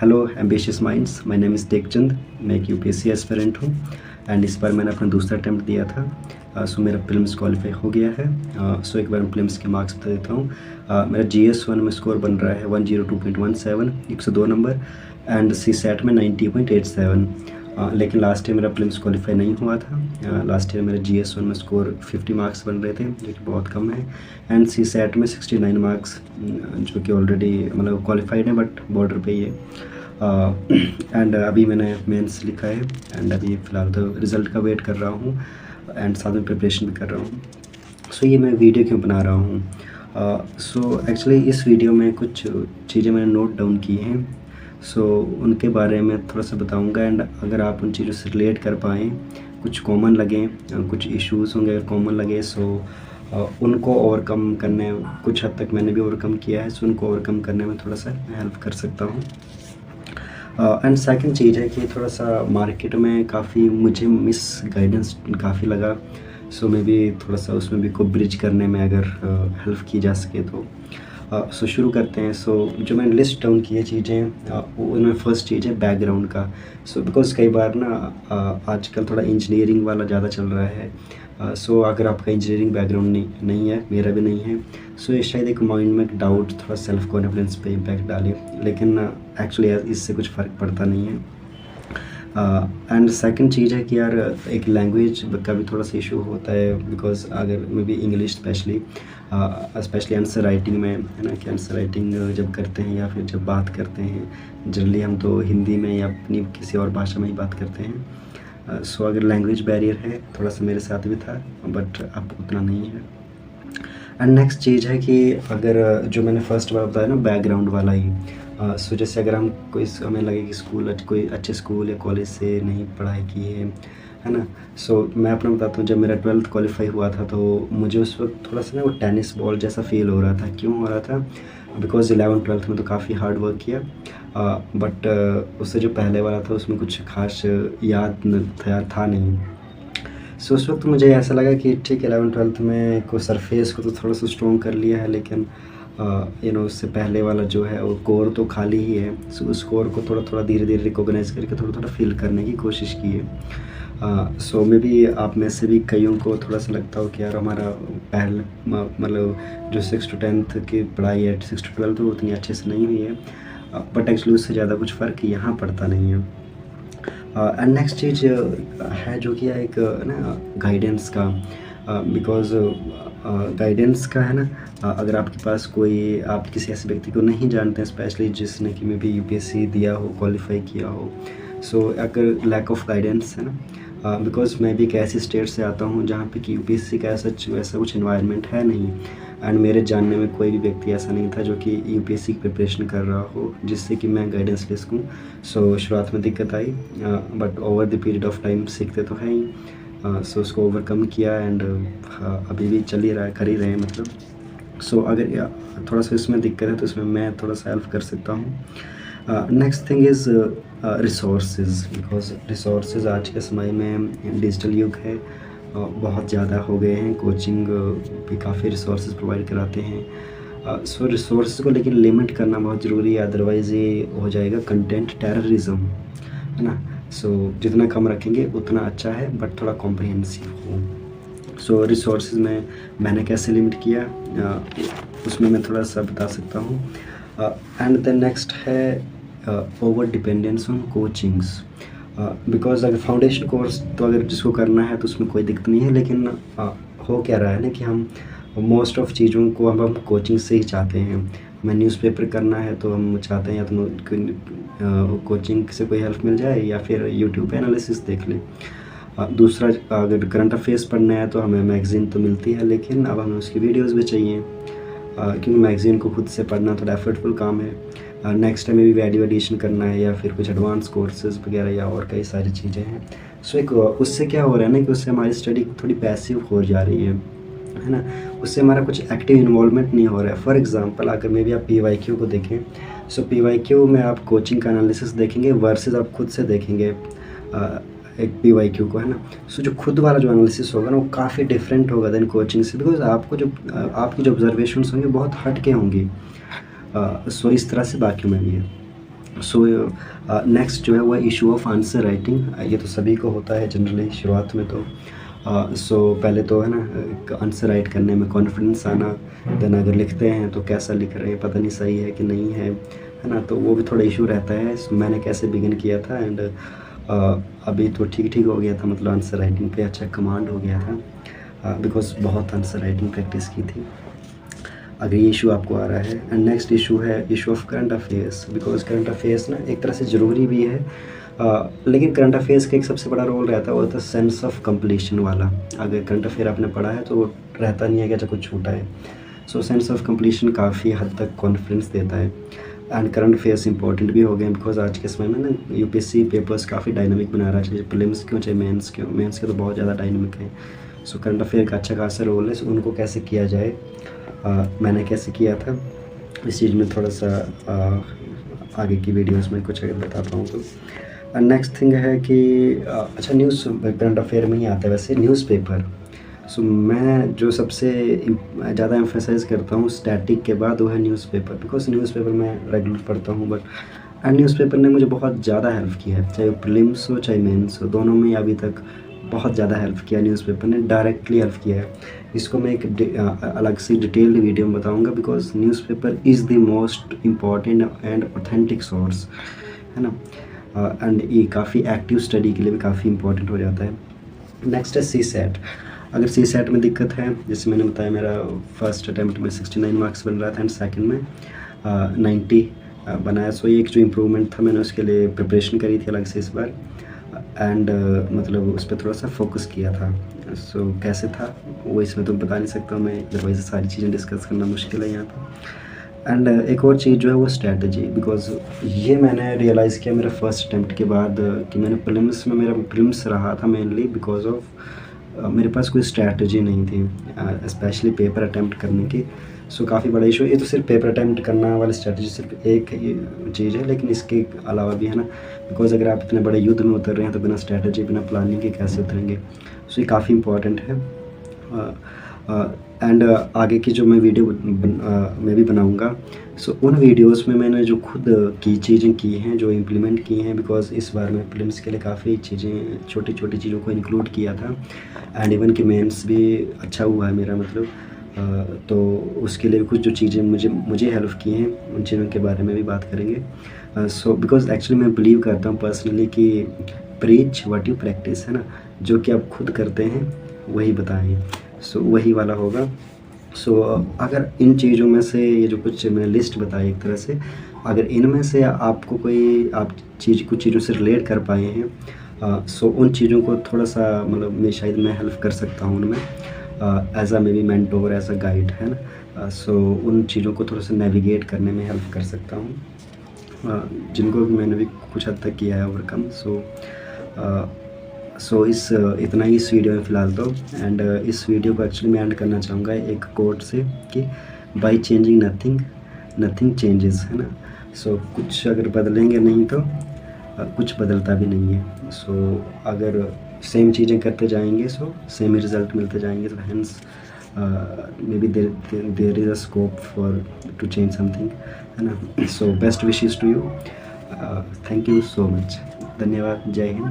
Hello ambitious minds, my name is Tekchand. मैं एक UPSC aspirant हूँ एंड इस बार मैंने अपना दूसरा अटैम्प्ट दिया था। सो मेरा प्रीलिम्स क्वालिफाई हो गया है। सो एक बार मैं प्रीलिम्स के मार्क्स बता देता हूँ। मेरा GS1 में स्कोर बन रहा है 102.17, 102 नंबर, एंड CSAT में 90.87। लेकिन लास्ट ईयर मेरा प्रीलिम्स क्वालिफाई नहीं हुआ था। लास्ट ईयर मेरे GS1 में स्कोर 50 मार्क्स बन रहे थे, जो कि बहुत कम है, एंड CSAT में 69 मार्क्स, जो कि ऑलरेडी मतलब क्वालिफाइड है बट बॉर्डर पे ही है। एंड अभी मैंने मेंस लिखा है एंड अभी फ़िलहाल तो रिज़ल्ट का वेट कर रहा हूँ एंड साथ में प्रिपरेशन भी कर रहा हूँ। सो ये मैं वीडियो क्यों बना रहा हूँ? सो एक्चुअली इस वीडियो में कुछ चीज़ें मैंने नोट डाउन की हैं, सो उनके बारे में थोड़ा सा बताऊंगा एंड अगर आप उन चीज़ों से रिलेट कर पाएँ, कुछ कॉमन लगें, कुछ इश्यूज़ होंगे अगर कॉमन लगे, सो उनको ओवरकम करने, कुछ हद तक मैंने भी ओवरकम किया है, सो उनको ओवरकम करने में थोड़ा सा हेल्प कर सकता हूँ। एंड सेकंड चीज़ है कि थोड़ा सा मार्केट में काफ़ी मुझे मिस गाइडेंस काफ़ी लगा, सो मे भी थोड़ा सा उसमें भी को ब्रिज करने में अगर हेल्प की जा सके तो। सो शुरू करते हैं। सो जो मैंने लिस्ट डाउन की है चीज़ें, उनमें फ़र्स्ट चीज़ है बैकग्राउंड का। सो बिकॉज़ कई बार ना आजकल थोड़ा इंजीनियरिंग वाला ज़्यादा चल रहा है। सो अगर आपका इंजीनियरिंग बैकग्राउंड नहीं है, मेरा भी नहीं है, सो ये शायद एक माइंड में डाउट, थोड़ा सेल्फ कॉन्फिडेंस पे इम्पैक्ट डाले, लेकिन एक्चुअली इससे कुछ फ़र्क पड़ता नहीं है। एंड सेकंड चीज़ है कि यार एक लैंग्वेज का भी थोड़ा सा इशू होता है, बिकॉज अगर may be English specially answer writing में, है ना, कि आंसर राइटिंग जब करते हैं या फिर जब बात करते हैं, जनरली हम तो हिंदी में या अपनी किसी और भाषा में ही बात करते हैं। सो अगर लैंग्वेज बैरियर है, थोड़ा सा मेरे साथ भी था बट अब उतना नहीं है। एंड नेक्स्ट चीज़ है कि अगर जो मैंने फर्स्ट बार बताया ना बैकग्राउंड वाला ही, सो जैसे अगर हम कोई हमें लगे कि स्कूल कोई अच्छे स्कूल या कॉलेज से नहीं पढ़ाई की है ना। सो मैं अपना बताता हूँ, जब मेरा 12th क्वालिफाई हुआ था तो मुझे उस वक्त थोड़ा सा ना वो टेनिस बॉल जैसा फील हो रहा था। क्यों हो रहा था? बिकॉज 11th-12th में तो काफ़ी हार्ड वर्क किया, बट उससे जो पहले वाला था उसमें कुछ खास याद था नहीं। सो उस वक्त मुझे ऐसा लगा कि ठीक है, 11th-12th में को सरफेस को तो थोड़ा सा स्ट्रॉन्ग कर लिया है, लेकिन उससे पहले वाला जो है वो कोर तो खाली ही है। सो उस कोर को थोड़ा थोड़ा धीरे धीरे रिकॉग्नाइज करके थोड़ा थोड़ा फील करने की कोशिश की है। सो मे बी आप में से भी कईयों को थोड़ा सा लगता हो कि यार हमारा पहले मतलब जो 6 to 10th की पढ़ाई है, 6 to 12th वो उतनी अच्छे से नहीं हुई है, बट एक्चुअली उससे ज़्यादा कुछ फ़र्क यहाँ पड़ता नहीं है। एंड नेक्स्ट चीज़ है जो कि है एक ना गाइडेंस का, बिकॉज़ गाइडेंस का है ना, अगर आपके पास कोई, आप किसी ऐसे व्यक्ति को नहीं जानते हैं स्पेशली जिसने कि मे बी यूपीएससी दिया हो, क्वालिफाई किया हो, सो अगर लैक ऑफ गाइडेंस है ना, बिकॉज़ मैं भी एक ऐसी स्टेट से आता हूँ जहाँ पे कि यूपीएससी का वैसा कुछ एनवायरनमेंट है नहीं, एंड मेरे जानने में कोई भी व्यक्ति ऐसा नहीं था जो कि यूपीएससी की प्रिपरेशन कर रहा हो जिससे कि मैं गाइडेंस ले सकूँ। सो शुरुआत में दिक्कत आई, but over the period of time सीखते तो हैं ही। सो उसको ओवरकम किया एंड अभी भी चल ही रहा है, कर ही रहे हैं मतलब। सो अगर थोड़ा सा इसमें दिक्कत है तो इसमें मैं थोड़ा सा हेल्प कर सकता हूँ। Next thing is resources, because resources आज के समय में डिजिटल युग है, बहुत ज़्यादा हो गए हैं, कोचिंग भी काफ़ी रिसोर्सेज प्रोवाइड कराते हैं। सो रिसोर्स को लेकिन लिमिट करना बहुत ज़रूरी है, अदरवाइज़ ये हो जाएगा कंटेंट टेररिज्म, है ना। सो जितना कम रखेंगे उतना अच्छा है, बट थोड़ा कॉम्प्रिहेंसिव हो। सो रिसोर्सेज में मैंने कैसे लिमिट किया, उसमें मैं थोड़ा सा बता सकता हूँ। एंड द नेक्स्ट है over dependence on coachings, because अगर फाउंडेशन कोर्स तो अगर जिसको करना है तो उसमें कोई दिक्कत नहीं है, लेकिन हो क्या रहा है ना कि हम मोस्ट ऑफ चीज़ों को हम कोचिंग से ही चाहते हैं। हमें न्यूज़पेपर करना है तो हम चाहते हैं या तो कोचिंग से कोई हेल्प मिल जाए या फिर यूट्यूब पे एनालिसिस देख लें। दूसरा, अगर करंट अफेयर्स पढ़ना है तो हमें मैगज़ीन तो मिलती है, लेकिन अब हमें उसकी वीडियोज़ भी चाहिए, क्योंकि मैगज़ीन को खुद से पढ़ना थोड़ा एफर्टफुल काम है। नेक्स्ट टाइम भी वैल्यू एडिशन करना है या फिर कुछ एडवांस कोर्सेज वगैरह या और कई सारी चीज़ें हैं। सो एक उससे क्या हो रहा है ना कि उससे हमारी स्टडी थोड़ी पैसिव हो जा रही है ना, उससे हमारा कुछ एक्टिव इन्वॉल्वमेंट नहीं हो रहा है। फॉर एग्जांपल अगर मे बी आप PYQ को देखें, सो PYQ में आप कोचिंग का एनालिसिस देखेंगे वर्सेस आप खुद से देखेंगे एक PYQ को, है ना। सो जो खुद वाला जो एनालिसिस होगा ना वो काफ़ी डिफरेंट होगा देन कोचिंग से, बिकॉज आपकी जो ऑब्जर्वेशंस होंगे बहुत हट के होंगी। सो इस तरह से बाकी में भी है। सो नेक्स्ट जो है वो इशू ऑफ आंसर राइटिंग। ये तो सभी को होता है जनरली शुरुआत में। तो पहले तो है ना एक आंसर राइट करने में कॉन्फिडेंस आना, देन अगर लिखते हैं तो कैसा लिख रहे हैं, पता नहीं सही है कि नहीं है ना, तो वो भी थोड़ा इशू रहता है। मैंने कैसे बिगिन किया था एंड अभी तो ठीक ठीक हो गया था, मतलब आंसर राइटिंग पे अच्छा कमांड हो गया था बिकॉज बहुत आंसर राइटिंग प्रैक्टिस की थी। अगर ये इशू आपको आ रहा है। एंड नेक्स्ट इशू है issue of current affairs, because current affairs ना एक तरह से ज़रूरी भी है, लेकिन करंट अफेयर्स का एक सबसे बड़ा रोल रहता है वो होता है सेंस ऑफ कंप्लीशन वाला। अगर करंट अफेयर आपने पढ़ा है तो वो रहता नहीं है कि अच्छा कुछ छूटा है। सो सेंस ऑफ कंप्लीशन काफ़ी हद तक कॉन्फिडेंस देता है। एंड करंट अफेयर्स इंपॉर्टेंट भी हो गए बिकॉज आज के समय में ना यूपीएससी पेपर्स काफ़ी डायनामिक बना रहा है, चाहे प्रीलिम्स क्यों चाहे मेंस के तो बहुत ज़्यादा डायनामिक है। सो करंट अफेयर का अच्छा खासा रोल है। सो उनको कैसे किया जाए, मैंने कैसे किया था, इस चीज़ में थोड़ा सा आगे की वीडियोस में कुछ अगर बता पाऊँ तो। नेक्स्ट थिंग है कि अच्छा न्यूज़ करंट अफेयर में ही आता है वैसे न्यूज़पेपर। सो मैं जो सबसे ज़्यादा एम्फेसाइज़ करता हूँ स्टैटिक के बाद वो है न्यूज़पेपर, बिकॉज न्यूज़पेपर मैं रेगुलर पढ़ता हूँ एंड न्यूज़पेपर ने मुझे बहुत ज़्यादा हेल्प किया है, चाहे वो प्रीलिम्स हो चाहे मेंस हो, दोनों में अभी तक बहुत ज़्यादा हेल्प किया न्यूज़पेपर ने, डायरेक्टली हेल्प किया है। इसको मैं एक अलग से डिटेल्ड वीडियो में बताऊंगा because newspaper is the most important and authentic source, है ना। एंड ये काफ़ी एक्टिव स्टडी के लिए भी काफ़ी इंपॉर्टेंट हो जाता है। नेक्स्ट है सी सेट। अगर सी सेट में दिक्कत है, जैसे मैंने बताया मेरा फर्स्ट अटैम्प्ट में 69 मार्क्स बन रहा था एंड सेकंड में 90 बनाया। सो ये एक जो इम्प्रूवमेंट था मैंने उसके लिए प्रिपरेशन करी थी अलग से इस बार एंड मतलब उस पर थोड़ा सा फोकस किया था। सो कैसे था वो इसमें तो बता नहीं सकता मैं, अदरवाइज सारी चीज़ें डिस्कस करना मुश्किल है यहाँ पर। एंड एक और चीज़ जो है वो स्ट्रैटेजी, बिकॉज ये मैंने रियलाइज़ किया मेरे फर्स्ट अटैम्प्ट के बाद कि मैंने प्रीलिम्स में मेरा प्रीलिम्स रहा था मेनली बिकॉज ऑफ मेरे पास कोई स्ट्रैटेजी नहीं थी स्पेशली पेपर अटैम्प्ट करने की। सो काफ़ी बड़ा इशू है। ये तो सिर्फ पेपर अटैम्प्ट करना वाली स्ट्रैटेजी सिर्फ एक चीज़ है, लेकिन इसके अलावा भी है ना, बिकॉज अगर आप इतने बड़े युद्ध में उतर रहे हैं तो बिना स्ट्रैटेजी बिना प्लानिंग के कैसे उतरेंगे। सो ये काफ़ी इंपॉर्टेंट है। एंड आगे की जो मैं वीडियो मैं भी बनाऊंगा, सो उन वीडियोस में मैंने जो खुद की चीज़ें की हैं जो इम्प्लीमेंट की हैं, बिकॉज इस बार मैं प्रीलिम्स के लिए काफ़ी चीज़ें छोटी छोटी चीज़ों को इंक्लूड किया था एंड इवन कि मेंस भी अच्छा हुआ है मेरा, मतलब तो उसके लिए कुछ जो चीज़ें मुझे हेल्प की हैं उन चीज़ों के बारे में भी बात करेंगे। सो बिकॉज एक्चुअली मैं बिलीव करता हूँ पर्सनली कि प्रीच व्हाट यू प्रैक्टिस, है ना, जो कि आप खुद करते हैं वही बताएं। सो वही वाला होगा। सो अगर इन चीज़ों में से ये जो कुछ मैंने लिस्ट बताई एक तरह से, अगर इनमें से आपको कोई आप कुछ चीज़ों से रिलेट कर पाए हैं, सो उन चीज़ों को थोड़ा सा मतलब मैं शायद मैं हेल्प कर सकता हूँ उनमें as a may be mentor as a guide, है ना। सो उन चीज़ों को थोड़ा सा नेविगेट करने में हेल्प कर सकता हूँ जिनको मैंने भी कुछ हद तक किया है ओवरकम। सो इतना ही इस वीडियो में फ़िलहाल तो। एंड इस वीडियो को एक्चुअली मैं एंड करना चाहूँगा एक कोट से कि बाय चेंजिंग नथिंग चेंजेस, है ना। सो कुछ अगर बदलेंगे नहीं तो कुछ बदलता भी नहीं है। सो अगर सेम चीज़ें करते जाएंगे सो सेम ही रिज़ल्ट मिलते जाएंगे। तो hence may be there is a scope for to change something, है ना। So best wishes to you. Thank you so much. धन्यवाद। जय हिंद।